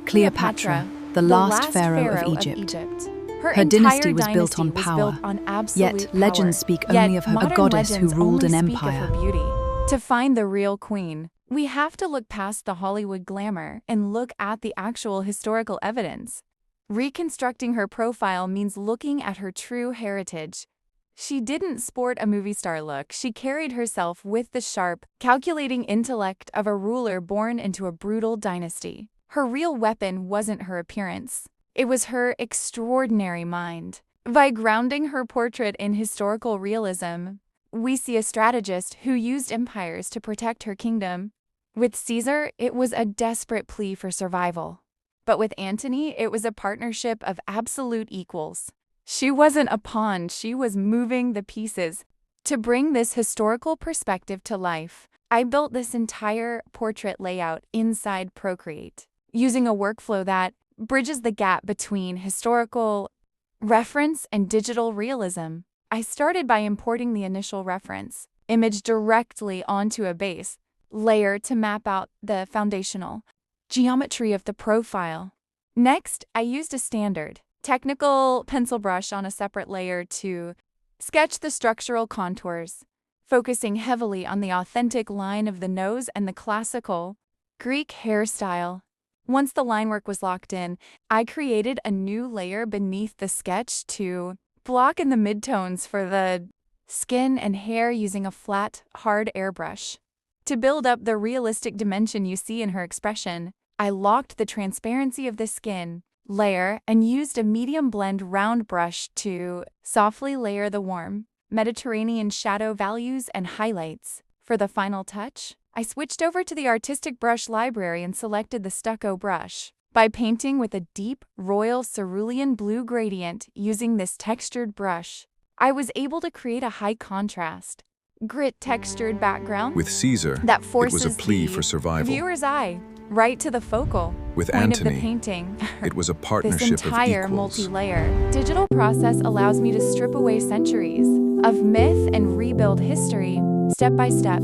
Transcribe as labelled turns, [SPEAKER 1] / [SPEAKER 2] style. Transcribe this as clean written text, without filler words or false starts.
[SPEAKER 1] Cleopatra, the last pharaoh of Egypt. Her dynasty was built on power, yet legends speak only of her, a goddess who ruled an empire.
[SPEAKER 2] To find the real queen, we have to look past the Hollywood glamour and look at the actual historical evidence. Reconstructing her profile means looking at her true heritage. She didn't sport a movie star look. She carried herself with the sharp, calculating intellect of a ruler born into a brutal dynasty. Her real weapon wasn't her appearance. It was her extraordinary mind. By grounding her portrait in historical realism, we see a strategist who used empires to protect her kingdom. With Caesar, it was a desperate plea for survival. But with Antony, it was a partnership of absolute equals. She wasn't a pawn, she was moving the pieces. To bring this historical perspective to life, I built this entire portrait layout inside Procreate, using a workflow that bridges the gap between historical reference and digital realism. I started by importing the initial reference image directly onto a base layer to map out the foundational geometry of the profile. Next, I used a standard technical pencil brush on a separate layer to sketch the structural contours, focusing heavily on the authentic line of the nose and the classical Greek hairstyle. Once the line work was locked in, I created a new layer beneath the sketch to block in the midtones for the skin and hair using a flat, hard airbrush. To build up the realistic dimension you see in her expression, I locked the transparency of the skin layer and used a medium blend round brush to softly layer the warm Mediterranean shadow values and highlights. For the final touch, I switched over to the artistic brush library and selected the stucco brush. By painting with a deep, royal cerulean blue gradient using this textured brush, I was able to create a high contrast, grit-textured background
[SPEAKER 3] with Caesar,
[SPEAKER 2] that forces
[SPEAKER 3] it was a plea for survival.
[SPEAKER 2] Viewer's eye right to the focal
[SPEAKER 3] with
[SPEAKER 2] point
[SPEAKER 3] Antony,
[SPEAKER 2] of the painting.
[SPEAKER 3] It was a partnership
[SPEAKER 2] This entire
[SPEAKER 3] of equals.
[SPEAKER 2] multi-layer digital process allows me to strip away centuries of myth and rebuild history step by step.